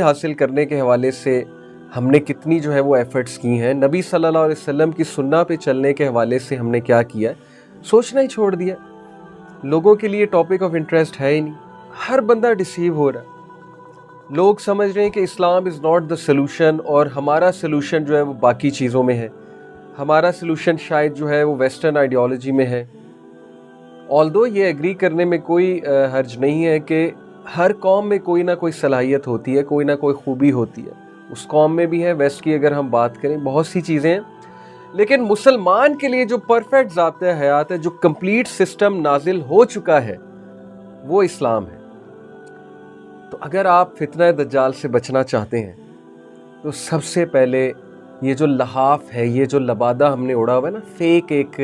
حاصل کرنے کے حوالے سے ہم نے کتنی جو ہے وہ ایفرٹس کی ہیں، نبی صلی اللہ علیہ وسلم کی سنہ پہ چلنے کے حوالے سے ہم نے کیا کیا ہے، سوچنا ہی چھوڑ دیا. لوگوں کے لیے ٹاپک آف انٹرسٹ ہے ہی نہیں. ہر بندہ ڈسیو ہو رہا ہے. لوگ سمجھ رہے ہیں کہ اسلام از ناٹ دا سلوشن، اور ہمارا سلوشن جو ہے وہ باقی چیزوں میں ہے. ہمارا سلوشن شاید جو ہے وہ ویسٹرن آئیڈیالوجی میں ہے. آلدو یہ ایگری کرنے میں کوئی حرج نہیں ہے کہ ہر قوم میں کوئی نہ کوئی صلاحیت ہوتی ہے، کوئی نہ کوئی خوبی ہوتی ہے. اس قوم میں بھی ہے. ویسٹ کی اگر ہم بات کریں بہت سی چیزیں ہیں، لیکن مسلمان کے لیے جو پرفیکٹ ضابطۂ حیات ہے، جو کمپلیٹ سسٹم نازل ہو چکا ہے، وہ اسلام ہے. تو اگر آپ فتنہ دجال سے بچنا چاہتے ہیں تو سب سے پہلے یہ جو لحاف ہے، یہ جو لبادہ ہم نے اڑا ہوا ہے نا، فیک ایک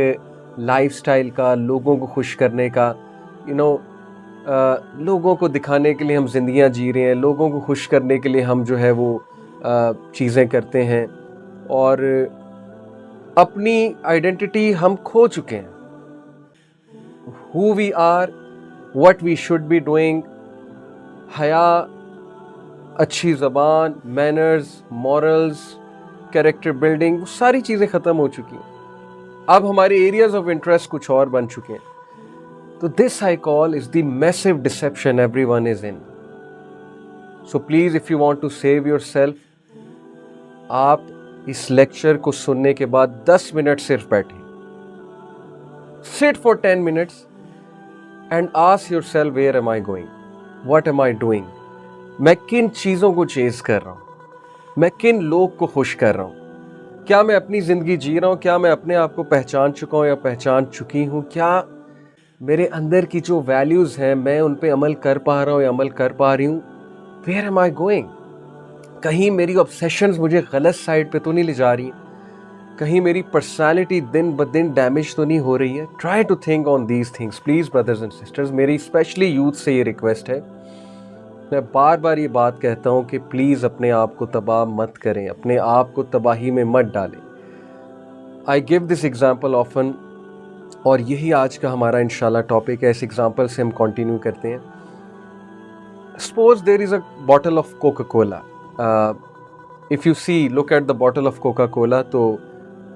لائف سٹائل کا، لوگوں کو خوش کرنے کا، لوگوں کو دکھانے کے لیے ہم زندگیاں جی رہے ہیں، لوگوں کو خوش کرنے کے لیے ہم جو ہے وہ چیزیں کرتے ہیں، اور اپنی آئیڈینٹی ہم کھو چکے ہیں. who we are, what we should be doing. حیا، اچھی زبان، مینرز، مورلز، کیریکٹر بلڈنگ، وہ ساری چیزیں ختم ہو چکی ہیں. اب ہمارے ایریاز آف انٹرسٹ کچھ اور بن چکے ہیں. تو this I call is the mass deception everyone is in. So please if you want to save yourself, آپ اس لیکچر کو سننے کے بعد 10 منٹ صرف بیٹھیں. sit for 10 minutes and ask yourself, where am I going? What am I doing? میں کن چیزوں کو چیز کر رہا ہوں؟ میں کن لوگ کو خوش کر رہا ہوں؟ کیا میں اپنی زندگی جی رہا ہوں؟ کیا میں اپنے آپ کو پہچان چکا ہوں یا پہچان چکی ہوں؟ کیا میرے اندر کی جو ویلیوز ہیں میں ان پہ عمل کر پا رہا ہوں یا عمل کر پا رہی ہوں؟ Where am I going? کہیں میری obsessions مجھے غلط سائڈ پہ تو نہیں لے جا رہی ہیں؟ کہیں میری پرسنالٹی دن بدن ڈیمیج تو نہیں ہو رہی ہے؟ Try to think on these things please brothers and sisters. میری اسپیشلی یوتھ سے یہ ریکویسٹ ہے. میں بار بار یہ بات کہتا ہوں کہ پلیز اپنے آپ کو تباہ مت کریں، اپنے آپ کو تباہی میں مت ڈالیں. آئی گیو دس ایگزامپل آفن، اور یہی آج کا ہمارا انشاءاللہ ٹاپک ہے. اس ایگزامپل سے ہم کنٹینیو کرتے ہیں. Suppose there is a bottle of Coca Cola. If you see look at the bottle of Coca Cola, تو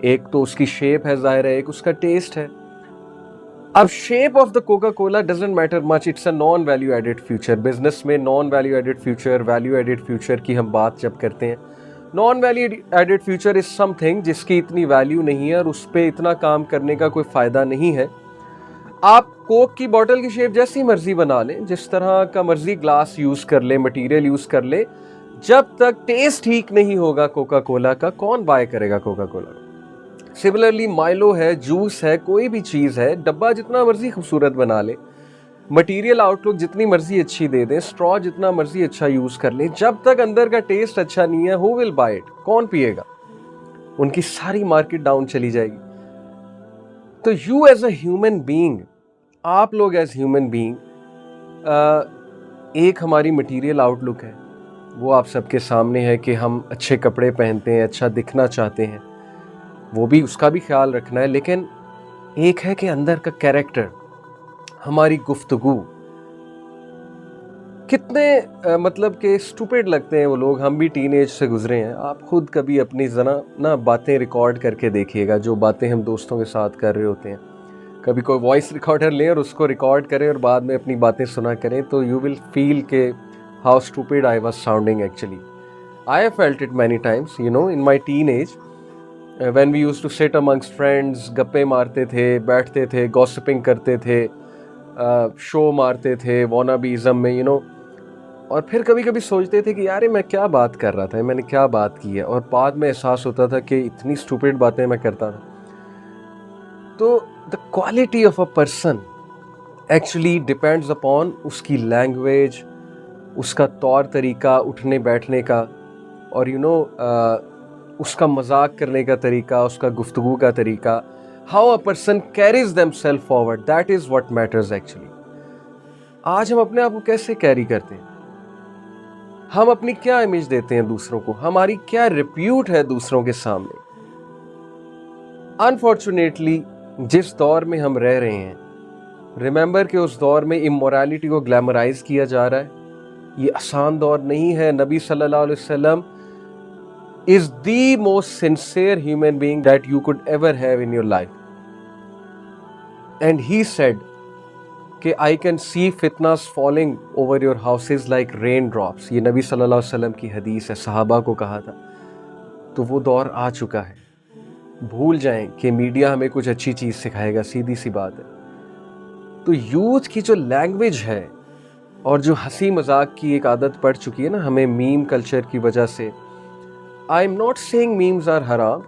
ایک تو اس کی شیپ ہے ظاہر ہے، ایک اس کا ٹیسٹ ہے. اب shape of the Coca Cola doesn't matter much, it's a non value added future. Business میں non value added future, value added future کی ہم بات جب کرتے ہیں، non value added future is something جس کی اتنی ویلیو نہیں ہے اور اس پہ اتنا کام کرنے کا کوئی فائدہ نہیں ہے. آپ کوک کی باٹل کی شیپ جیسی مرضی بنا لیں، جس طرح کا مرضی گلاس یوز کر لیں، مٹیریل یوز کر لیں، جب تک ٹیسٹ ٹھیک نہیں ہوگا کوکا کولا کا، کون بائی کرے گا کوکا کولا؟ سملرلی مائلو ہے، جوس ہے، کوئی بھی چیز ہے، ڈبہ جتنا مرضی خوبصورت بنا لے، مٹیریل آؤٹ لک جتنی مرضی اچھی دے دیں، اسٹرا جتنا مرضی اچھا یوز کر لیں، جب تک اندر کا ٹیسٹ اچھا نہیں ہے، ہو ول بائی اٹ؟ کون پیے گا؟ ان کی ساری مارکیٹ ڈاؤن چلی جائے گی. تو you as a human being, آپ لوگ ایز ہیومن بینگ، ایک ہماری مٹیریل آؤٹ لک ہے، وہ آپ سب کے سامنے ہے کہ ہم اچھے کپڑے پہنتے ہیں، اچھا دکھنا چاہتے ہیں، وہ بھی اس کا بھی خیال رکھنا ہے. لیکن ایک ہے کہ اندر کا کیریکٹر، ہماری گفتگو. کتنے مطلب کہ اسٹوپڈ لگتے ہیں وہ لوگ. ہم بھی ٹین ایج سے گزرے ہیں. آپ خود کبھی اپنی ذرا باتیں ریکارڈ کر کے دیکھیے گا، جو باتیں ہم دوستوں کے ساتھ کر رہے ہوتے ہیں. کبھی کوئی وائس ریکارڈر لیں اور اس کو ریکارڈ کریں اور بعد میں اپنی باتیں سنا کریں، تو یو ول فیل کہ how stupid I was sounding actually. I have felt it many times, in my teenage, when we used to sit amongst friends, گپے مارتے تھے، بیٹھتے تھے، گوسپنگ کرتے تھے، شو مارتے تھے وانابیزم میں، اور پھر کبھی کبھی سوچتے تھے کہ یار میں کیا بات کر رہا تھا، میں نے کیا بات کی ہے، اور بعد میں احساس ہوتا تھا کہ اتنی اسٹوپڈ باتیں میں کرتا تھا. تو the quality of a person actually depends upon اس کی لینگویج، اس کا طور طریقہ اٹھنے بیٹھنے کا، اور اس کا مذاق کرنے کا طریقہ، اس کا گفتگو کا طریقہ. How a person carries themself forward, that is what matters actually. آج ہم اپنے آپ کو کیسے کیری کرتے ہیں؟ ہم اپنی کیا امیج دیتے ہیں دوسروں کو؟ ہماری کیا ریپیوٹ ہے دوسروں کے سامنے؟ انفارچونیٹلی جس دور میں ہم رہ رہے ہیں، ریممبر کہ اس دور میں امورالٹی کو گلیمرائز کیا جا رہا ہے. یہ آسان دور نہیں ہے. نبی صلی اللہ علیہ وسلم is the most sincere human being that you could ever have in your life. And he said کہ I can see fitnas falling over your houses like raindrops. یہ نبی صلی اللہ علیہ وسلم کی حدیث ہے, صحابہ کو کہا تھا. تو وہ دور آ چکا ہے. بھول جائیں کہ میڈیا ہمیں کچھ اچھی چیز سکھائے گا, سیدھی سی بات ہے. تو یوتھ کی جو لینگویج ہے اور جو ہنسی مذاق کی ایک عادت پڑ چکی ہے نا ہمیں میم کلچر کی وجہ سے. I am not saying memes are haram.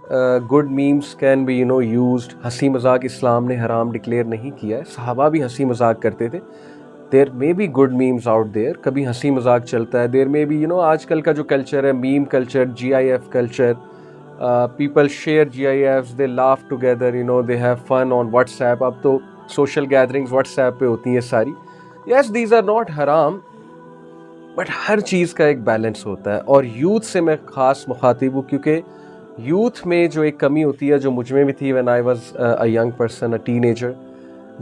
Good memes can be used. ہنسی مذاق اسلام نے حرام ڈکلیئر نہیں کیا ہے. صحابہ بھی ہنسی مذاق کرتے تھے. There may be good memes out there. کبھی ہنسی مذاق چلتا ہے. There may be آج کل کا جو کلچر ہے meme culture, GIF culture. People share GIFs, they laugh together, they have fun on WhatsApp. اب تو social gatherings WhatsApp پہ ہوتی ہیں ساری. Yes, these are not haram. But ہر چیز کا ایک بیلنس ہوتا ہے. اور یوتھ سے میں خاص مخاطب ہوں کیونکہ یوتھ میں جو ایک کمی ہوتی ہے جو مجھ میں بھی تھی when I was a young person, a teenager,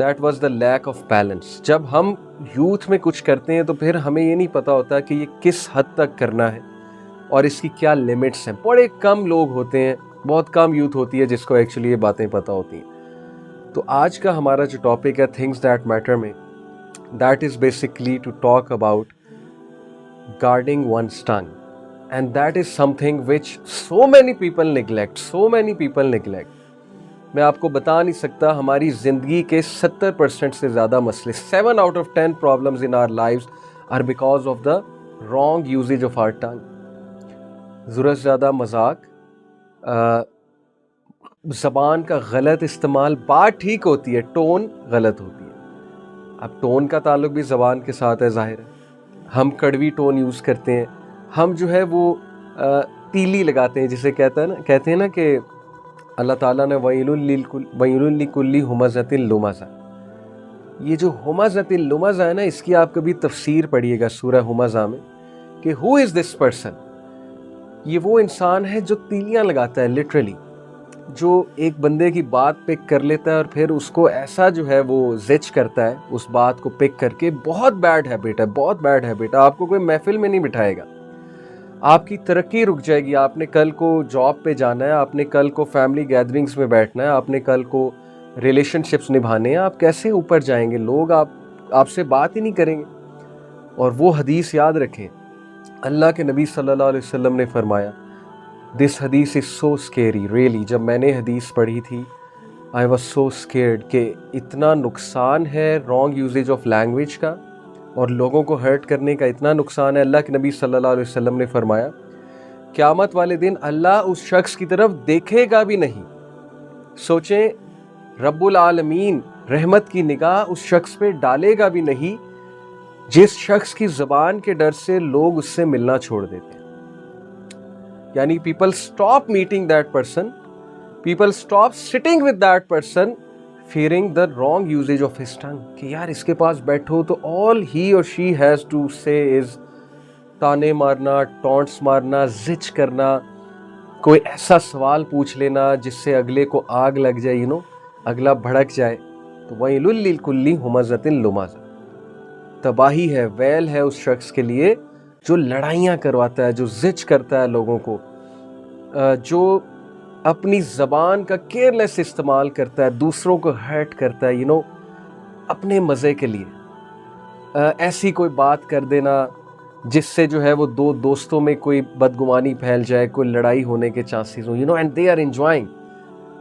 that was the lack of balance. جب ہم یوتھ میں کچھ کرتے ہیں تو پھر ہمیں یہ نہیں پتہ ہوتا کہ یہ کس حد تک کرنا ہے اور اس کی کیا لیمٹس ہیں. بڑے کم لوگ ہوتے ہیں, بہت کم یوتھ ہوتی ہے جس کو ایکچولی یہ باتیں پتہ ہوتی ہیں. تو آج کا ہمارا جو ٹاپک ہے Things That Matter میں, that is basically to talk about guarding one's tongue, and that is something which so many people neglect. میں آپ کو بتا نہیں سکتا, ہماری زندگی کے 70% سے زیادہ مسئلے, 7 out of 10 problems in our lives are because of the wrong usage of our tongue. ضرورت زیادہ مذاق, زبان کا غلط استعمال. بات ٹھیک ہوتی ہے, ٹون غلط ہوتی ہے. اب ٹون کا تعلق بھی زبان کے ساتھ ہے, ظاہر ہے. ہم کڑوی ٹون یوز کرتے ہیں, ہم جو ہے وہ تیلی لگاتے ہیں, جسے کہتے ہیں نا کہ اللہ تعالیٰ نے وَيْلٌ لِكُلِّ هُمَزَةٍ لُمَزَةٍ. یہ جو ہمزۃ اللمزہ ہے نا, اس کی آپ کبھی تفسیر پڑھیے گا سورہ ہمزہ میں کہ who is this person. یہ وہ انسان ہے جو تیلیاں لگاتا ہے, لٹرلی, جو ایک بندے کی بات پک کر لیتا ہے اور پھر اس کو ایسا جو ہے وہ زچ کرتا ہے اس بات کو پک کر کے. بہت بیڈ ہیبٹ ہے, بہت بیڈ ہیبٹ. آپ کو کوئی محفل میں نہیں بٹھائے گا, آپ کی ترقی رک جائے گی. آپ نے کل کو جاب پہ جانا ہے, آپ نے کل کو فیملی گیدرنگز میں بیٹھنا ہے, آپ نے کل کو ریلیشن شپس نبھانے ہیں. آپ کیسے اوپر جائیں گے؟ لوگ آپ سے بات ہی نہیں کریں گے. اور وہ حدیث یاد رکھیں, اللہ کے نبی صلی اللہ علیہ وسلم نے فرمایا, دس حدیث از سو اسکیری ریئلی. جب میں نے حدیث پڑھی تھی آئی واز سو اسکیئرڈ کہ اتنا نقصان ہے رانگ یوزیج آف لینگویج کا اور لوگوں کو ہرٹ کرنے کا اتنا نقصان ہے. اللہ کے نبی صلی اللہ علیہ وسلم نے فرمایا قیامت والے دن اللہ اس شخص کی طرف دیکھے گا بھی نہیں. سوچیں, رب العالمین رحمت کی نگاہ اس شخص پہ ڈالے گا بھی نہیں جس شخص کی زبان کے ڈر سے لوگ اس سے ملنا چھوڑ دیتے ہیں. یعنی people stop meeting that person, people stop sitting with that person fearing the wrong usage of his tongue. کہ یار اس کے پاس بیٹھو تو all he or she has to say is تانے مارنا, ٹونٹس مارنا, زچ کرنا, کوئی ایسا سوال پوچھ لینا جس سے اگلے کو آگ لگ جائے, اگلا بھڑک جائے. تو وَيْلٌ لِّكُلِّ هُمَزَةٍ لُمَزَةٍ. تباہی ہے, ویل ہے اس شخص کے لیے جو لڑائیاں کرواتا ہے, جو زچ کرتا ہے لوگوں کو, جو اپنی زبان کا کیئرلیس استعمال کرتا ہے, دوسروں کو ہرٹ کرتا ہے اپنے مزے کے لیے. ایسی کوئی بات کر دینا جس سے جو ہے وہ دو دوستوں میں کوئی بدگمانی پھیل جائے, کوئی لڑائی ہونے کے چانسز ہوں, and they are enjoying.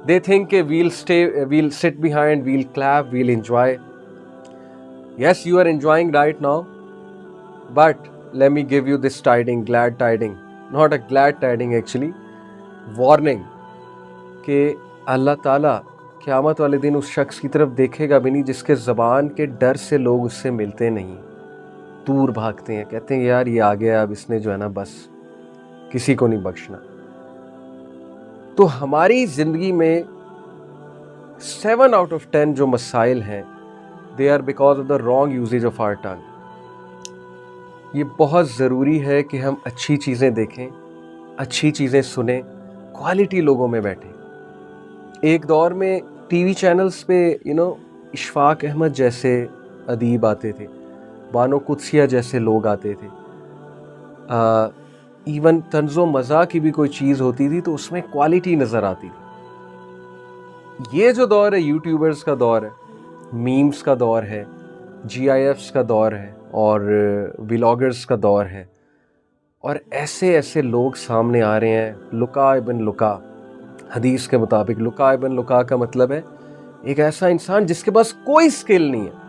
They think کہ we'll sit behind, we'll clap, we'll enjoy. Yes, you are enjoying right now, but let me give you this tiding, glad tiding. Not a glad tiding actually. Warning کہ اللہ تعالیٰ قیامت والے دن اس شخص کی طرف دیکھے گا بھی نہیں جس کے زبان کے ڈر سے لوگ اس سے ملتے نہیں, دور بھاگتے ہیں, کہتے ہیں یار یہ آ گیا, اب اس نے جو ہے نا بس کسی کو نہیں بخشنا. تو ہماری زندگی میں 7 out of 10 جو مسائل ہیں they are because of the wrong usage of our tongue. یہ بہت ضروری ہے کہ ہم اچھی چیزیں دیکھیں, اچھی چیزیں سنیں, کوالٹی لوگوں میں بیٹھیں. ایک دور میں ٹی وی چینلز پہ اشفاق احمد جیسے ادیب آتے تھے, بانو قدسیہ جیسے لوگ آتے تھے, ایون طنز و مزاح کی بھی کوئی چیز ہوتی تھی تو اس میں کوالٹی نظر آتی تھی. یہ جو دور ہے یوٹیوبرز کا دور ہے, میمز کا دور ہے, جی آئی ایفس کا دور ہے اور ولاگرز کا دور ہے, اور ایسے ایسے لوگ سامنے آ رہے ہیں. لکا ابن لکا, حدیث کے مطابق لکا ابن لکا کا مطلب ہے ایک ایسا انسان جس کے پاس کوئی سکل نہیں ہے,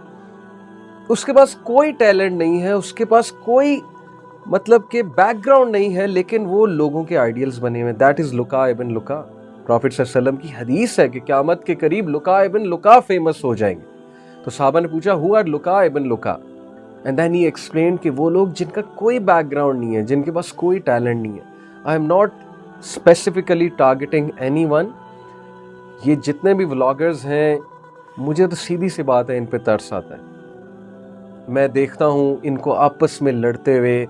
اس کے پاس کوئی ٹیلنٹ نہیں ہے, اس کے پاس کوئی مطلب کہ بیک گراؤنڈ نہیں ہے, لیکن وہ لوگوں کے آئیڈیلز بنے ہوئے. دیٹ از لکا ابن لکا. پروفٹ صلی اللہ علیہ وسلم کی حدیث ہے کہ قیامت کے قریب لکا ابن لکا فیمس ہو جائیں گے. تو صحابہ نے پوچھا ہو آر لکا ابن لکا, اینڈ دین ہی ایکسپلین کہ وہ لوگ جن کا کوئی بیک گراؤنڈ نہیں ہے, جن کے پاس کوئی ٹیلنٹ نہیں ہے. I am not specifically targeting any one. یہ جتنے بھی ولاگرز ہیں, مجھے تو سیدھی سی بات ہے ان پہ ترس آتا ہے. میں دیکھتا ہوں ان کو آپس میں لڑتے ہوئے,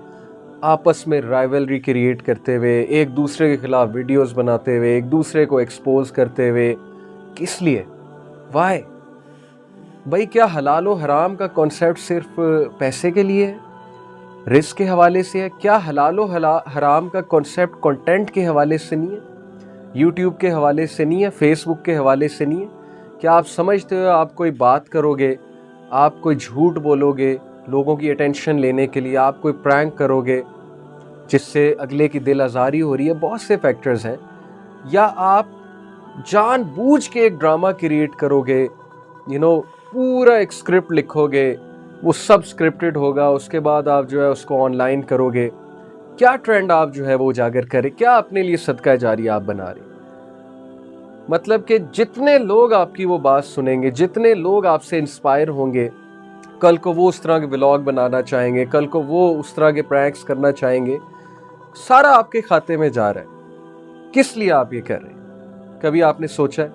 آپس میں رائیولری کریٹ کرتے ہوئے, ایک دوسرے کے خلاف ویڈیوز بناتے ہوئے, ایک دوسرے کو ایکسپوز کرتے ہوئے. کس لیے؟ وائی؟ بھائی کیا حلال و حرام کا کانسیپٹ صرف پیسے کے لیے ہے, رزق کے حوالے سے ہے؟ کیا حلال و حرام کا کانسیپٹ کنٹینٹ کے حوالے سے نہیں ہے, یوٹیوب کے حوالے سے نہیں ہے, فیس بک کے حوالے سے نہیں ہے؟ کیا آپ سمجھتے ہو آپ کوئی بات کرو گے, آپ کوئی جھوٹ بولو گے لوگوں کی اٹینشن لینے کے لیے, آپ کوئی پرینک کرو گے جس سے اگلے کی دل آزاری ہو رہی ہے, بہت سے فیکٹرز ہیں, یا آپ جان بوجھ کے ایک ڈرامہ کریٹ کرو گے, پورا ایک اسکرپٹ لکھو گے, وہ سب اسکرپٹڈ ہوگا, اس کے بعد آپ جو ہے اس کو آن لائن کرو گے. کیا ٹرینڈ آپ جو ہے وہ اجاگر کرے, کیا اپنے لیے صدقہ جاریہ آپ بنا رہے؟ مطلب کہ جتنے لوگ آپ کی وہ بات سنیں گے, جتنے لوگ آپ سے انسپائر ہوں گے, کل کو وہ اس طرح کے ولاگ بنانا چاہیں گے, کل کو وہ اس طرح کے پرینکس کرنا چاہیں گے, سارا آپ کے کھاتے میں جا رہا ہے. کس لیے آپ یہ کر رہے ہیں؟ کبھی آپ نے سوچا ہے؟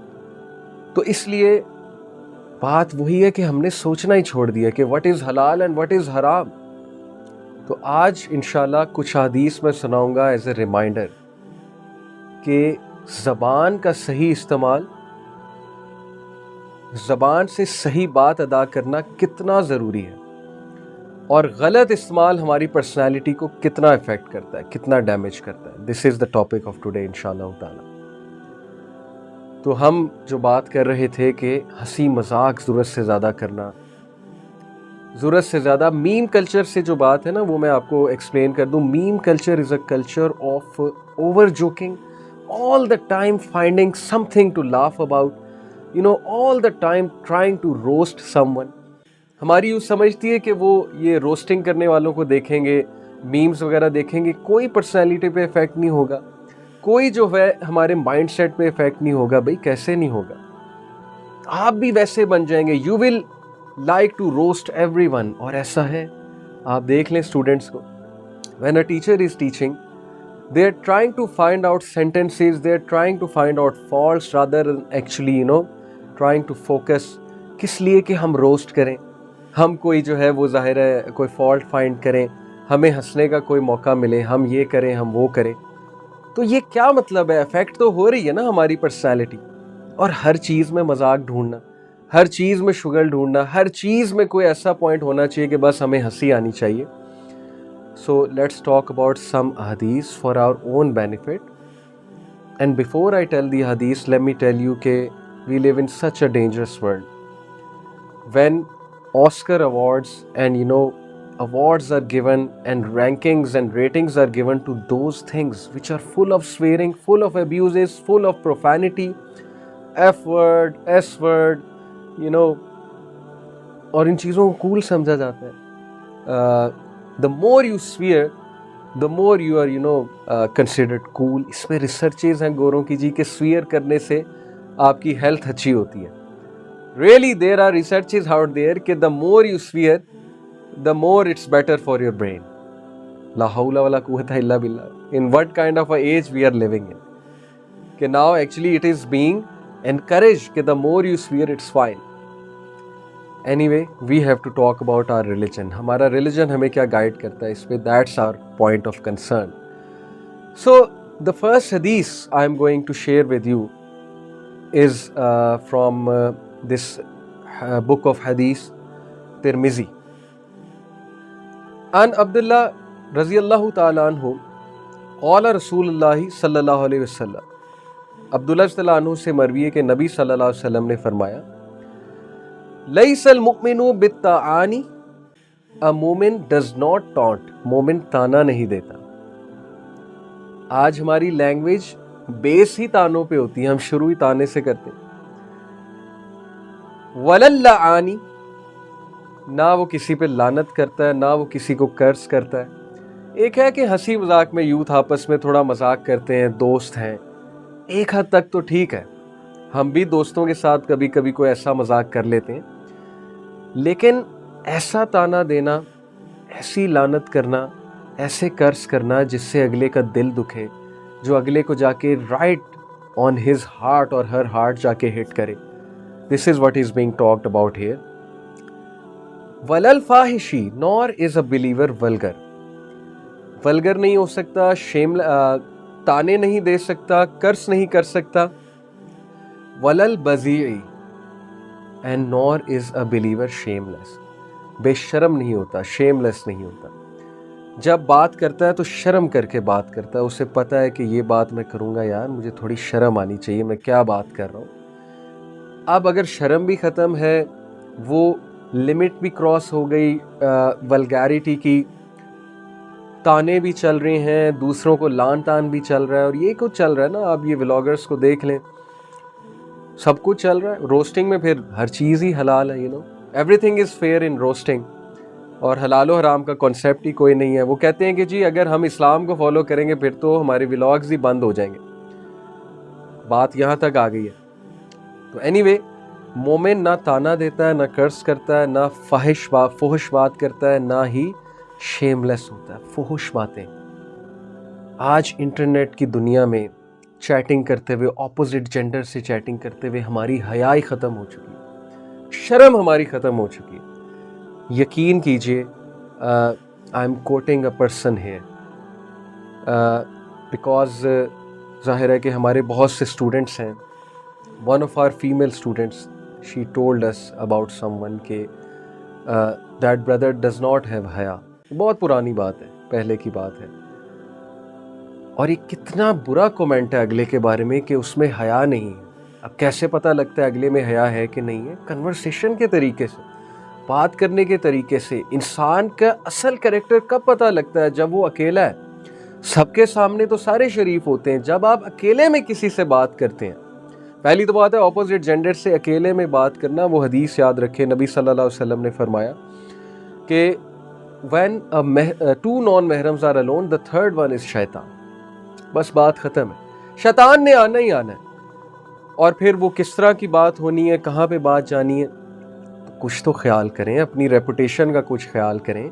تو اس لیے بات وہی ہے کہ ہم نے سوچنا ہی چھوڑ دیا کہ what is حلال and what is حرام. تو آج انشاءاللہ کچھ حدیث میں سناؤں گا ایز اے ریمائنڈر کہ زبان کا صحیح استعمال, زبان سے صحیح بات ادا کرنا کتنا ضروری ہے, اور غلط استعمال ہماری پرسنالٹی کو کتنا افیکٹ کرتا ہے, کتنا ڈیمیج کرتا ہے. دس از دا ٹاپک آف ٹوڈے انشاءاللہ تعالی. تو ہم جو بات کر رہے تھے کہ ہنسی مذاق ضرورت سے زیادہ کرنا, ضرورت سے زیادہ. میم کلچر سے جو بات ہے نا, وہ میں آپ کو ایکسپلین کر دوں. Meme culture is a culture of over joking, all the time finding something to laugh about, all the time trying to roast someone. ہماری یوں سمجھتی ہے کہ وہ یہ روسٹنگ کرنے والوں کو دیکھیں گے, میمز وغیرہ دیکھیں گے, کوئی پرسنالٹی پہ افیکٹ نہیں ہوگا, کوئی جو ہے ہمارے مائنڈ سیٹ پہ افیکٹ نہیں ہوگا. بھئی کیسے نہیں ہوگا؟ آپ بھی ویسے بن جائیں گے. You will like to roast everyone. اور ایسا ہے, آپ دیکھ لیں اسٹوڈنٹس کو, when a teacher is teaching, they are trying to find out sentences, they are trying to find out faults rather than actually trying to focus. کس لیے کہ ہم روسٹ کریں, ہم کوئی جو ہے وہ ظاہر ہے کوئی فالٹ فائنڈ کریں, ہمیں ہنسنے کا کوئی موقع ملے, ہم یہ کریں, ہم وہ کریں. تو یہ کیا مطلب ہے؟ افیکٹ تو ہو رہی ہے نا ہماری پرسنالٹی. اور ہر چیز میں مذاق ڈھونڈنا, ہر چیز میں شگل ڈھونڈنا, ہر چیز میں کوئی ایسا پوائنٹ ہونا چاہیے کہ بس ہمیں ہنسی آنی چاہیے. So let's talk about some hadith for our own benefit. And before I tell the hadith, let me tell you that we live in such a dangerous world. When Oscar awards and awards are given and rankings and ratings are given to those things which are full of swearing, full of abuses, full of profanity, F word, S word, اور ان چیزوں کو cool سمجھا جاتا ہے. The more you swear, the more you are considered cool. اس پہ researches ہیں گوروں کی جی کہ سویئر کرنے سے آپ کی ہیلتھ اچھی ہوتی ہے. Really there are researches out there کہ the more you swear, the more it's better for your brain. لا حول ولا قوت الا باللہ. In what kind of a age we are living in? کہ now actually it is being encouraged کہ the more you swear it's fine. Anyway, we have to talk about our religion. ہمارا religion ہمیں کیا guide کرتا ہے اس پہ, that's our point of concern. So, the first hadith I am going to share with you is from this book of hadith, Tirmizi. An Abdullah رضی اللہ تعالیٰ عنہ قال رسول اللہ صلی اللہ علیہ وسلم، عبداللہ رضی اللہ عنہ سے مروی ہے کہ نبی صلی اللہ علیہ وسلم نے فرمایا لیس المؤمن بالطعان، a مومن does not taunt، مومن تانا نہیں دیتا۔ آج ہماری لینگویج بیس ہی تانوں پہ ہوتی ہے، ہم شروع ہی تانے سے کرتے ہیں۔ وللعانی، نہ وہ کسی پہ لعنت کرتا ہے، نہ وہ کسی کو کرس کرتا ہے۔ ایک ہے کہ ہنسی مذاق میں یوتھ آپس میں تھوڑا مذاق کرتے ہیں، دوست ہیں، ایک حد تک تو ٹھیک ہے، ہم بھی دوستوں کے ساتھ کبھی کبھی کوئی ایسا مذاق کر لیتے ہیں، لیکن ایسا تانا دینا، ایسی لعنت کرنا، ایسے کرس کرنا جس سے اگلے کا دل دکھے، جو اگلے کو جا کے رائٹ آن ہز ہارٹ اور ہر ہارٹ جا کے ہٹ کرے، this is what is being talked about here. وللفاحشی، nor is a believer vulgar, vulgar نہیں ہو سکتا، تانے نہیں دے سکتا، کرس نہیں کر سکتا۔ وللبذیع، and Noor is a believer شیملیس، بے شرم نہیں ہوتا، شیملیس نہیں ہوتا۔ جب بات کرتا ہے تو شرم کر کے بات کرتا ہے، اسے پتہ ہے کہ یہ بات میں کروں گا یار مجھے تھوڑی شرم آنی چاہیے، میں کیا بات کر رہا ہوں۔ اب اگر شرم بھی ختم ہے، وہ لمٹ بھی کراس ہو گئی ولگیرٹی کی، تانے بھی چل رہے ہیں، دوسروں کو لان تان بھی چل رہا ہے، اور یہ کچھ چل رہا ہے نا، آپ یہ ولاگرز کو دیکھ لیں، سب کچھ چل رہا ہے۔ روسٹنگ میں پھر ہر چیز ہی حلال ہے، everything is fair in roasting, اور حلال و حرام کا کنسیپٹ ہی کوئی نہیں ہے۔ وہ کہتے ہیں کہ جی اگر ہم اسلام کو فالو کریں گے پھر تو ہمارے ولاگز ہی بند ہو جائیں گے، بات یہاں تک آ گئی ہے۔ تو اینی وے، مومن نہ تانا دیتا ہے، نہ کرس کرتا ہے، نہ فحش بات کرتا ہے، نہ ہی شیملیس ہوتا ہے۔ فحش باتیں آج انٹرنیٹ کی دنیا میں چیٹنگ کرتے ہوئے، اپوزٹ جینڈر سے چیٹنگ کرتے ہوئے ہماری حیائی ختم ہو چکی ہے، شرم ہماری ختم ہو چکی ہے۔ یقین کیجئے، I am quoting a person here because ظاہر ہے کہ ہمارے بہت سے اسٹوڈنٹس ہیں۔ One of our female students, she told us about someone کہ that brother does not have حیا۔ بہت پرانی بات ہے، پہلے کی بات ہے، اور یہ کتنا برا کومنٹ ہے اگلے کے بارے میں کہ اس میں حیا نہیں ہے۔ اب کیسے پتہ لگتا ہے اگلے میں حیا ہے کہ نہیں ہے؟ کنورسیشن کے طریقے سے، بات کرنے کے طریقے سے۔ انسان کا اصل کریکٹر کب پتہ لگتا ہے؟ جب وہ اکیلا ہے۔ سب کے سامنے تو سارے شریف ہوتے ہیں، جب آپ اکیلے میں کسی سے بات کرتے ہیں، پہلی تو بات ہے اپوزٹ جینڈر سے اکیلے میں بات کرنا۔ وہ حدیث یاد رکھے، نبی صلی اللہ علیہ وسلم نے فرمایا کہ when two non-محرمز are alone, the third one is شیطان۔ بس بات ختم ہے، شیطان نے آنا ہی آنا ہے، اور پھر وہ کس طرح کی بات ہونی ہے، کہاں پہ بات جانی ہے، کچھ تو خیال کریں، اپنی ریپوٹیشن کا کچھ خیال کریں۔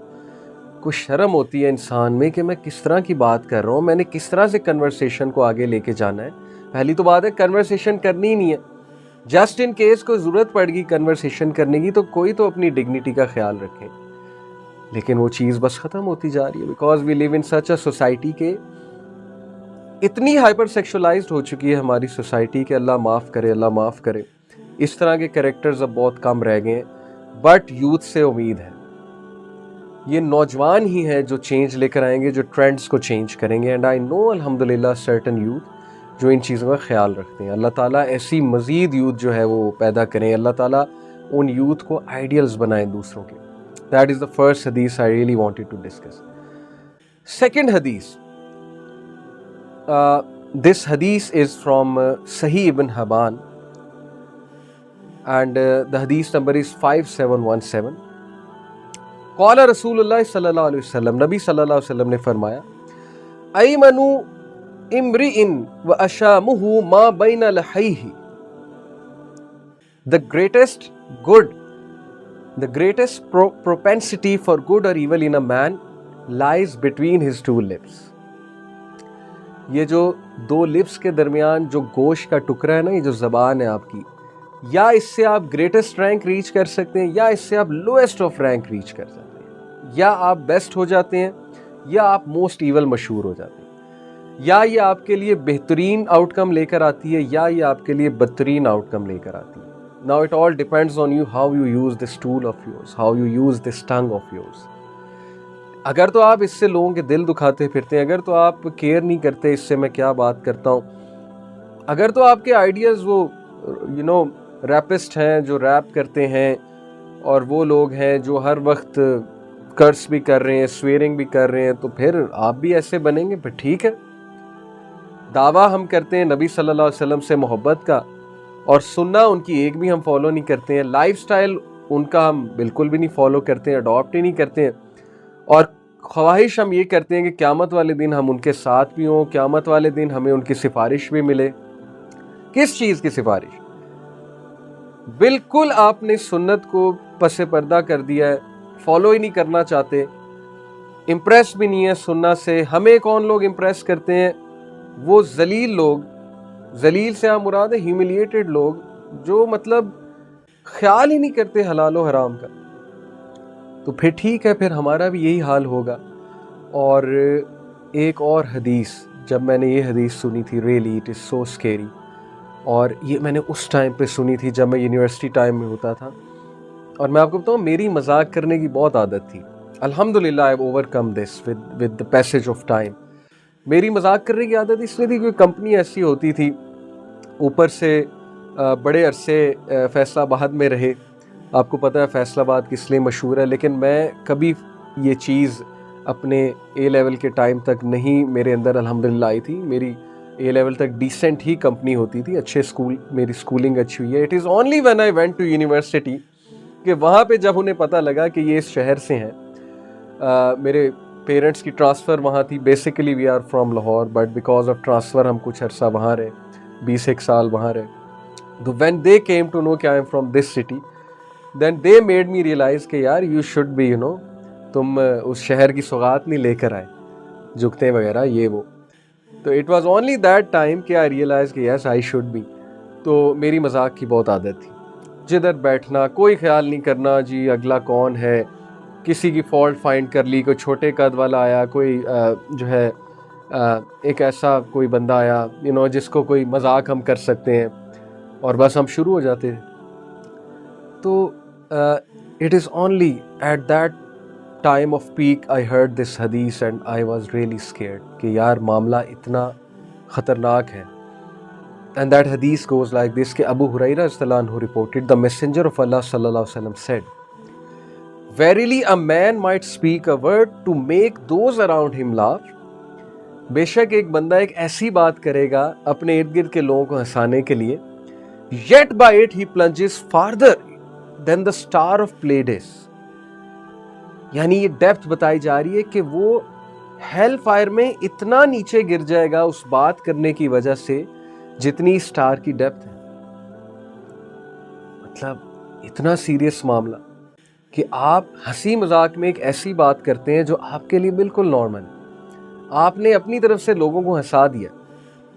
کچھ شرم ہوتی ہے انسان میں کہ میں کس طرح کی بات کر رہا ہوں، میں نے کس طرح سے کنورسیشن کو آگے لے کے جانا ہے۔ پہلی تو بات ہے کنورسیشن کرنی ہی نہیں ہے، جسٹ ان کیس کوئی ضرورت پڑ گئی کنورسیشن کرنے کی تو کوئی تو اپنی ڈگنیٹی کا خیال رکھیں، لیکن وہ چیز بس ختم ہوتی جا رہی ہے because we leave in such a society کے اتنی ہائپر سیکشولائزڈ ہو چکی ہے ہماری سوسائٹی کہ اللہ معاف کرے، اللہ معاف کرے۔ اس طرح کے کریکٹرز اب بہت کم رہ گئے ہیں، بٹ یوتھ سے امید ہے، یہ نوجوان ہی ہیں جو چینج لے کر آئیں گے، جو ٹرینڈز کو چینج کریں گے، اینڈ آئی نو الحمدللہ سرٹن یوتھ جو ان چیزوں کا خیال رکھتے ہیں۔ اللہ تعالیٰ ایسی مزید یوتھ جو ہے وہ پیدا کریں، اللہ تعالیٰ ان یوتھ کو آئیڈیلز بنائیں دوسروں کے۔ That is the first hadith I really wanted to discuss. Second hadith. This hadith is from Sahih ibn Hibban, and the hadith number is 5717. قال رسول اللہ صلی اللہ علیہ وسلم، نبی صلی اللہ علیہ وسلم نے فرمایا، ایمن امرئ واشامہ ما بین لحیہ، the greatest propensity for good or evil in a man lies between his two lips. یہ جو دو لپس کے درمیان جو گوشت کا ٹکڑا ہے نا، یہ جو زبان ہے آپ کی، یا اس سے آپ گریٹسٹ رینک ریچ کر سکتے ہیں، یا اس سے آپ لوئسٹ آف رینک ریچ کر سکتے ہیں، یا آپ بیسٹ ہو جاتے ہیں، یا آپ موسٹ ایول مشہور ہو جاتے ہیں، یا یہ آپ کے لیے بہترین آؤٹ کم لے کر آتی ہے، یا یہ آپ کے لیے بدترین آؤٹ کم لے کر آتی ہے۔ Now it all depends on you how you use this tool of yours, how you use this tongue of yours. اگر تو آپ اس سے لوگوں کے دل دکھاتے پھرتے ہیں, اگر تو آپ کیئر نہیں کرتے اس سے میں کیا بات کرتا ہوں, اگر تو آپ کے آئیڈیاز وہ ریپسٹ ہیں جو ریپ کرتے ہیں, اور وہ لوگ ہیں جو ہر وقت کرس بھی کر رہے ہیں, سویرنگ بھی کر رہے ہیں, تو پھر آپ بھی ایسے بنیں گے. پھر ٹھیک ہے, دعویٰ ہم کرتے ہیں نبی صلی اللہ علیہ وسلم سے محبت کا, اور سننا ان کی ایک بھی ہم فالو نہیں کرتے ہیں, لائف سٹائل ان کا ہم بالکل بھی نہیں فالو کرتے ہیں, اڈاپٹ ہی نہیں کرتے ہیں, اور خواہش ہم یہ کرتے ہیں کہ قیامت والے دن ہم ان کے ساتھ بھی ہوں, قیامت والے دن ہمیں ان کی سفارش بھی ملے. کس چیز کی سفارش؟ بالکل آپ نے سنت کو پس پردہ کر دیا ہے, فالو ہی نہیں کرنا چاہتے, امپریس بھی نہیں ہے سننا سے. ہمیں کون لوگ امپریس کرتے ہیں؟ وہ ذلیل لوگ, ذلیل سے ہم مراد ہے ہیوملیٹڈ لوگ, جو مطلب خیال ہی نہیں کرتے حلال و حرام کا. تو پھر ٹھیک ہے, پھر ہمارا بھی یہی حال ہوگا. اور ایک اور حدیث, جب میں نے یہ حدیث سنی تھی, really it is so scary, اور یہ میں نے اس ٹائم پہ سنی تھی جب میں یونیورسٹی ٹائم میں ہوتا تھا. اور میں آپ کو بتاؤں, میری مذاق کرنے کی بہت عادت تھی. الحمدللہ I overcome this with the passage of time. میری مذاق کرنے کی عادت اس لیے تھی کہ کمپنی ایسی ہوتی تھی, اوپر سے بڑے عرصے فیصل آباد میں رہے. آپ کو پتہ ہے فیصل آباد کس لیے مشہور ہے, لیکن میں کبھی یہ چیز اپنے اے لیول کے ٹائم تک نہیں میرے اندر الحمدللہ آئی تھی. میری اے لیول تک ڈیسنٹ ہی کمپنی ہوتی تھی, اچھے اسکول, میری اسکولنگ اچھی ہوئی ہے. It is only when I went to university کہ وہاں پہ جب انہیں پتہ لگا کہ یہ اس شہر سے ہیں. میرے پیرنٹس کی ٹرانسفر وہاں تھی, basically we are from Lahore, but because of transfer ہم کچھ عرصہ وہاں رہے, 21 سال وہاں رہے. تو when they came to know کہ I am from this city, then they made me realize کہ یار یو شوڈ بی تم اس شہر کی سوغات نہیں لے کر آئے, جھکتے وغیرہ یہ وہ. تو it was only that time کہ آئی ریئلائز کہ یس آئی شوڈ بی. تو میری مذاق کی بہت عادت تھی, جدھر بیٹھنا کوئی خیال نہیں کرنا جی اگلا کون ہے, کسی کی فالٹ فائنڈ کر لی, کوئی چھوٹے قد والا آیا, کوئی جو ہے ایک ایسا کوئی بندہ آیا جس کو کوئی مذاق ہم کر سکتے ہیں, اور بس ہم شروع ہو جاتے ہیں. تو it is only at that time of peak I heard this حدیث and I was really scared کہ یار معاملہ اتنا خطرناک ہے. And that hadith goes like this کہ ابو ہریرہ رضی اللہ عنہ reported the messenger of Allah صلی اللہ علیہ وسلم said verily a man might speak a word to make those around him laugh. بے شک ایک بندہ ایک ایسی بات کرے گا اپنے ارد گرد کے لوگوں کو ہنسانے کے لیے, yet by it he plunges farther than the star of Pleiades. یعنی یہ ڈیپتھ بتائی جا رہی ہے کہ وہ ہیل فائر میں اتنا نیچے گر جائے گا اس بات کرنے کی وجہ سے جتنی سٹار کی ڈیپتھ ہے. مطلب اتنا سیریس معاملہ کہ آپ ہنسی مذاق میں ایک ایسی بات کرتے ہیں جو آپ کے لیے بالکل نارمل ہے, آپ نے اپنی طرف سے لوگوں کو ہنسا دیا,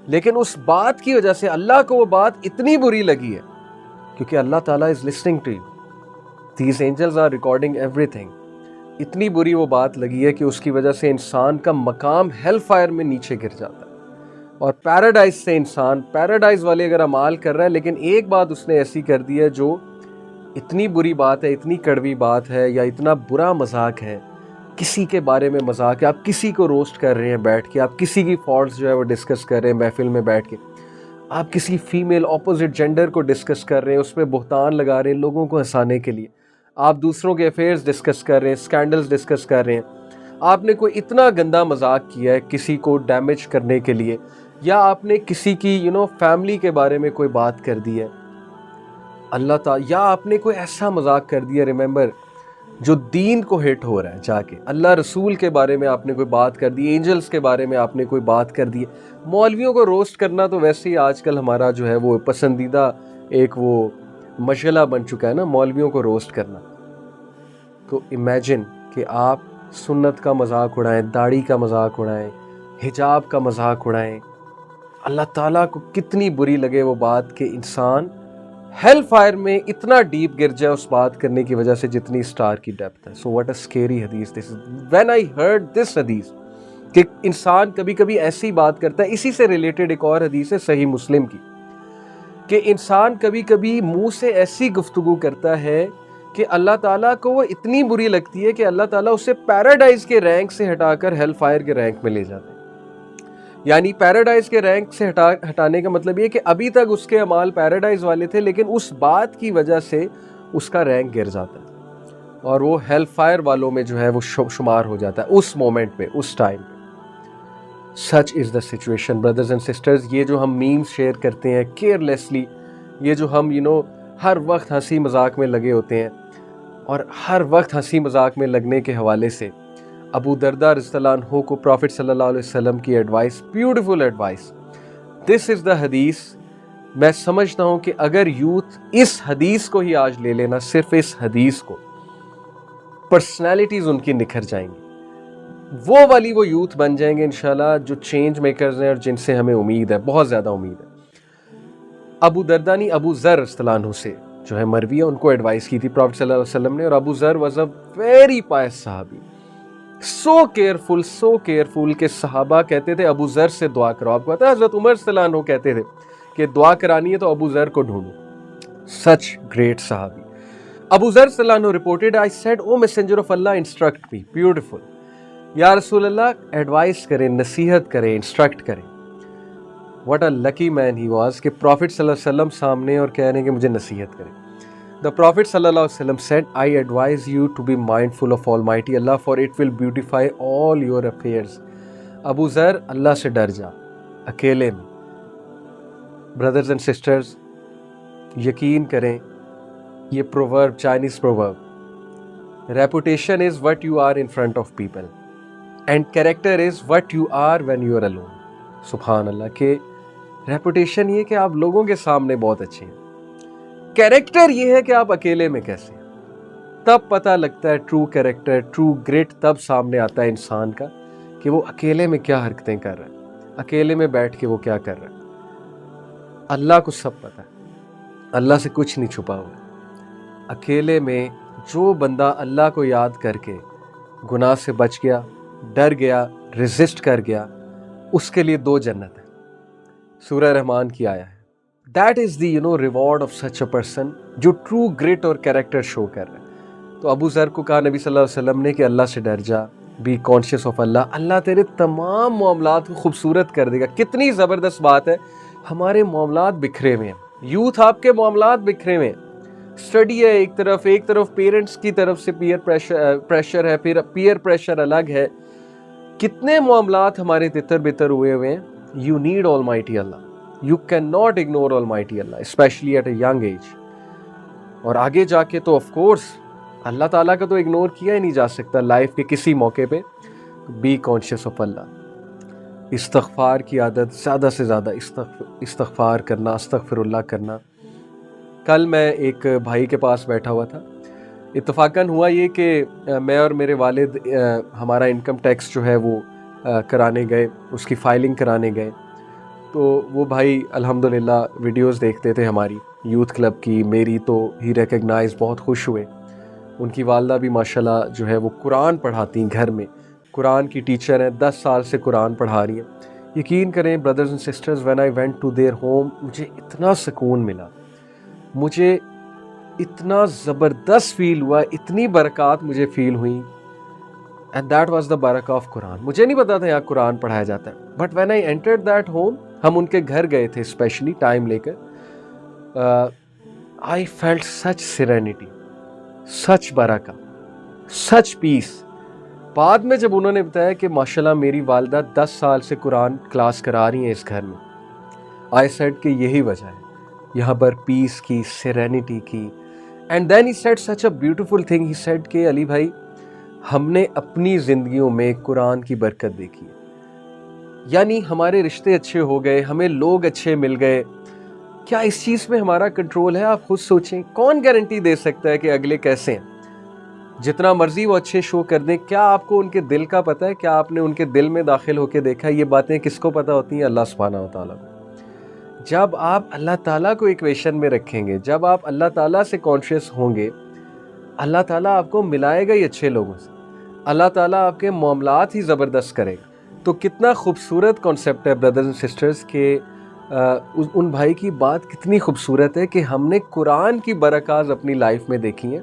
لیکن اس بات کی وجہ سے اللہ کو وہ بات اتنی بری لگی ہے, کیونکہ اللہ تعالیٰ is listening to you, these angels are recording everything. اتنی بری وہ بات لگی ہے کہ اس کی وجہ سے انسان کا مقام ہیل فائر میں نیچے گر جاتا ہے, اور پیراڈائز سے انسان پیراڈائز والے اگر عمال کر رہا ہے, لیکن ایک بات اس نے ایسی کر دی ہے جو اتنی بری بات ہے, اتنی کڑوی بات ہے, یا اتنا برا مذاق ہے, کسی کے بارے میں مذاق ہے, آپ کسی کو روسٹ کر رہے ہیں بیٹھ کے, آپ کسی کی فالٹس جو ہے وہ ڈسکس کر رہے ہیں محفل میں بیٹھ کے, آپ کسی فیمیل اپوزٹ جینڈر کو ڈسکس کر رہے ہیں, اس پہ بہتان لگا رہے ہیں لوگوں کو ہنسانے کے لیے, آپ دوسروں کے افیئرز ڈسکس کر رہے ہیں, اسکینڈلز ڈسکس کر رہے ہیں, آپ نے کوئی اتنا گندا مذاق کیا ہے کسی کو ڈیمیج کرنے کے لیے, یا آپ نے کسی کی فیملی کے بارے میں کوئی بات کر دی ہے اللہ تعالیٰ, یا آپ نے کوئی ایسا مذاق کر دیا ریممبر جو دین کو ہٹ ہو رہا ہے, جا کے اللہ رسول کے بارے میں آپ نے کوئی بات کر دی, اینجلز کے بارے میں آپ نے کوئی بات کر دی. مولویوں کو روسٹ کرنا تو ویسے ہی آج کل ہمارا جو ہے وہ پسندیدہ ایک وہ مشغلہ بن چکا ہے نا, مولویوں کو روسٹ کرنا. تو امیجن کہ آپ سنت کا مذاق اڑائیں, داڑھی کا مذاق اڑائیں, حجاب کا مذاق اڑائیں, اللہ تعالیٰ کو کتنی بری لگے وہ بات کہ انسان ہیل فائر میں اتنا ڈیپ گر جائے اس بات کرنے کی وجہ سے جتنی سٹار کی ڈیپتھ ہے. سو واٹ اے اسکیری حدیث دس از. وین آئی ہرڈ دس حدیث کہ انسان کبھی کبھی ایسی بات کرتا ہے, اسی سے ریلیٹڈ ایک اور حدیث ہے صحیح مسلم کی, کہ انسان کبھی کبھی منہ سے ایسی گفتگو کرتا ہے کہ اللہ تعالیٰ کو وہ اتنی بری لگتی ہے کہ اللہ تعالیٰ اسے پیراڈائز کے رینک سے ہٹا کر ہیل فائر کے رینک میں لے جاتے ہیں. یعنی پیراڈائز کے رینک سے ہٹانے کا مطلب یہ کہ ابھی تک اس کے اعمال پیراڈائز والے تھے، لیکن اس بات کی وجہ سے اس کا رینک گر جاتا ہے اور وہ ہیل فائر والوں میں جو ہے وہ شمار ہو جاتا ہے اس مومنٹ پہ، اس ٹائم پہ. Such is the situation brothers and sisters. یہ جو ہم میمز شیئر کرتے ہیں کیئرلیسلی، یہ جو ہم ہر وقت ہنسی مذاق میں لگے ہوتے ہیں، اور ہر وقت ہنسی مذاق میں لگنے کے حوالے سے ابو درداء رضی اللہ عنہ کو پروفٹ صلی اللہ علیہ وسلم کی ایڈوائس، بیوٹیفل ایڈوائس، دس از دا حدیث. میں سمجھتا ہوں کہ اگر یوتھ اس حدیث کو ہی آج لے لینا، صرف اس حدیث کو، پرسنالٹیز ان کی نکھر جائیں گی، وہ یوتھ بن جائیں گے انشاءاللہ جو چینج میکرز ہیں اور جن سے ہمیں امید ہے، بہت زیادہ امید ہے. ابو درداء نے ابو ذر رضی اللہ عنہ سے جو ہے مروی ہے، ان کو ایڈوائس کی تھی پروفٹ صلی اللہ علیہ وسلم نے. اور ابو ذر واز اے ویری پائس صحابی، سو کیئرفل کہ صحابہ کہتے تھے ابو ذر سے دعا کرو. آپ کو پتا ہے حضرت عمر صلی اللہ عنہ کہتے تھے کہ دعا کرانی ہے تو ابو ذر کو ڈھونڈو. سچ گریٹ صحابی. ابو ذر صلی اللہ عنہ reported, I said, O messenger of Allah, instruct me. Beautiful. یا رسول اللہ ایڈوائس کریں، نصیحت کریں، انسٹرکٹ کریں. What a lucky man he was کہ پروفٹ صلی اللہ علیہ وسلم سامنے اور کہہ رہے ہیں کہ مجھے نصیحت کریں. The Prophet صلی اللہ علیہ وسلم said, I advise you to be mindful of Almighty Allah for it will beautify all your affairs. ابو ذر اللہ سے ڈر جا اکیلے میں. بردرز اینڈ سسٹرز، یقین کریں یہ proverb, Chinese proverb, reputation is what you are in front of people and character is what you are when you are alone. سبحان اللہ. کہ ریپوٹیشن یہ کہ آپ لوگوں کے سامنے بہت اچھے ہیں، کیریکٹر یہ ہے کہ آپ اکیلے میں کیسے ہیں. تب پتہ لگتا ہے ٹرو کیریکٹر، ٹرو گریٹ تب سامنے آتا ہے انسان کا کہ وہ اکیلے میں کیا حرکتیں کر رہا ہے، اکیلے میں بیٹھ کے وہ کیا کر رہا ہے. اللہ کو سب پتہ ہے، اللہ سے کچھ نہیں چھپا ہوا. اکیلے میں جو بندہ اللہ کو یاد کر کے گناہ سے بچ گیا، ڈر گیا، ریزسٹ کر گیا، اس کے لیے 2 جنت ہیں. سورہ رحمان کی آیا ہے. That is the reward of such a person جو ٹرو گریٹ اور کیریکٹر شو کر رہا ہے. تو ابو ذر کو کہا نبی صلی اللہ علیہ وسلم نے کہ اللہ سے ڈر جا، بی کانشیس آف اللہ، اللہ تیرے تمام معاملات کو خوبصورت کر دے گا. کتنی زبردست بات ہے. ہمارے معاملات بکھرے ہوئے ہیں، یوتھ آپ کے معاملات بکھرے ہوئے ہیں. اسٹڈی ہے ایک طرف پیرنٹس کی طرف سے پیئر پریشر ہے، پھر پیئر پریشر الگ ہے. کتنے معاملات ہمارے تتر بتر ہوئے ہیں. یو نیڈ آلمائٹی اللہ. You can not ignore almighty اللہ specially at a young age. اور آگے جا کے تو آف کورس اللہ تعالیٰ کا تو اگنور کیا ہی نہیں جا سکتا لائف کے کسی موقع پہ. بی کانشیس آف اللہ. استغفار کی عادت، زیادہ سے زیادہ استغفار کرنا، استغفر اللہ کرنا. کل میں ایک بھائی کے پاس بیٹھا ہوا تھا. اتفاقاً ہوا یہ کہ میں اور میرے والد ہمارا انکم ٹیکس جو ہے وہ کرانے گئے، اس کی فائلنگ کرانے گئے. تو وہ بھائی الحمدللہ ویڈیوز دیکھتے تھے ہماری یوتھ کلب کی، میری تو ہی ریکگنائز، بہت خوش ہوئے. ان کی والدہ بھی ماشاءاللہ جو ہے وہ قرآن پڑھاتی ہیں گھر میں، قرآن کی ٹیچر ہیں، 10 سال سے قرآن پڑھا رہی ہیں. یقین کریں brothers and sisters, when I went to their home, مجھے اتنا سکون ملا، مجھے اتنا زبردست فیل ہوا، اتنی برکات مجھے فیل ہوئیں. اینڈ دیٹ واز دا برکہ آف قرآن. مجھے نہیں پتا تھا یہاں قرآن پڑھایا جاتا ہے، but when I entered that home, ہم ان کے گھر گئے تھے اسپیشلی ٹائم لے کر. آئی فیلٹ سچ سیرینٹی، سچ برکہ، سچ پیس. بعد میں جب انہوں نے بتایا کہ ماشاءاللہ میری والدہ 10 سال سے قرآن کلاس کرا رہی ہیں اس گھر میں، آئی سیڈ کہ یہی وجہ ہے یہاں پر پیس کی، سیرینٹی کی. And then he said such a beautiful thing. He said کہ علی بھائی، ہم نے اپنی زندگیوں میں قرآن کی برکت دیکھی ہے. یعنی ہمارے رشتے اچھے ہو گئے، ہمیں لوگ اچھے مل گئے. کیا اس چیز میں ہمارا کنٹرول ہے؟ آپ خود سوچیں. کون گارنٹی دے سکتا ہے کہ اگلے کیسے ہیں؟ جتنا مرضی وہ اچھے شو کر دیں، کیا آپ کو ان کے دل کا پتہ ہے؟ کیا آپ نے ان کے دل میں داخل ہو کے دیکھا؟ یہ باتیں کس کو پتہ ہوتی ہیں؟ اللہ سبحانہ و تعالیٰ کو. جب آپ اللہ تعالیٰ کو ایکویشن میں رکھیں گے، جب آپ اللہ تعالیٰ سے کانشیس ہوں گے، اللہ تعالیٰ آپ کو ملائے گا ہی اچھے لوگوں سے. اللہ تعالیٰ آپ کے معاملات ہی زبردست کرے گا. تو کتنا خوبصورت کانسیپٹ ہے بردرز اینڈ سسٹرز کہ ان بھائی کی بات کتنی خوبصورت ہے کہ ہم نے قرآن کی برکات اپنی لائف میں دیکھی ہیں.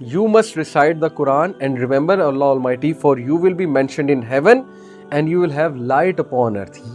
you must recite the Quran and remember Allah Almighty, for you will be mentioned in heaven and you will have light upon earth।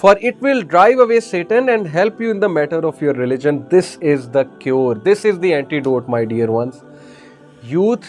for it will drive away Satan and help you in the matter of your religion। This is the cure, this is the antidote my dear ones। Youth,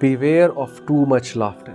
beware of too much laughter,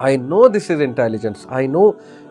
I know this is intelligence. I know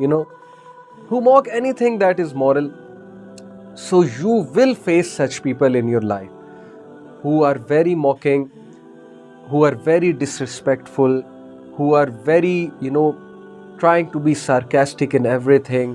you know, who mock anything that is moral. So you will face such people in your life who are very mocking, who are very disrespectful, who are very, trying to be sarcastic in everything.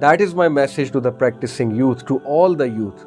That is my message to the practicing youth, to all the youth.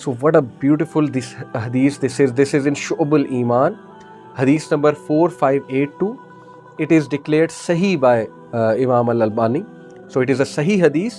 So what a beautiful this hadith this is in Shu'abul Iman, hadith number 4582. It is declared Sahih by Imam Al-Albani. So it is a Sahih hadith.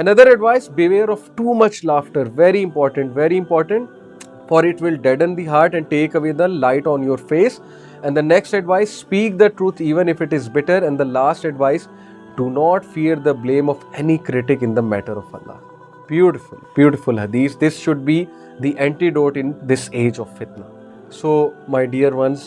another advice, beware of too much laughter. Very important, very important, for it will deaden the heart and take away the light on your face. And the next advice, speak the truth even if it is bitter. And the last advice, do not fear the blame of any critic in the matter of Allah. Beautiful, beautiful hadith. This should be the antidote in this age of fitna. So my dear ones,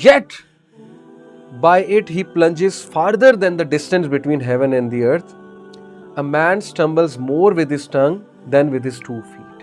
Yet by it he plunges farther than the distance between heaven and the earth. A man stumbles more with his tongue than with his 2 feet.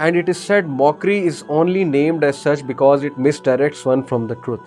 And it is said mockery is only named as such because it misdirects one from the truth.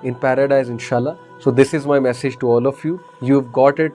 in paradise inshallah. So this is my message to all of you. You've got it.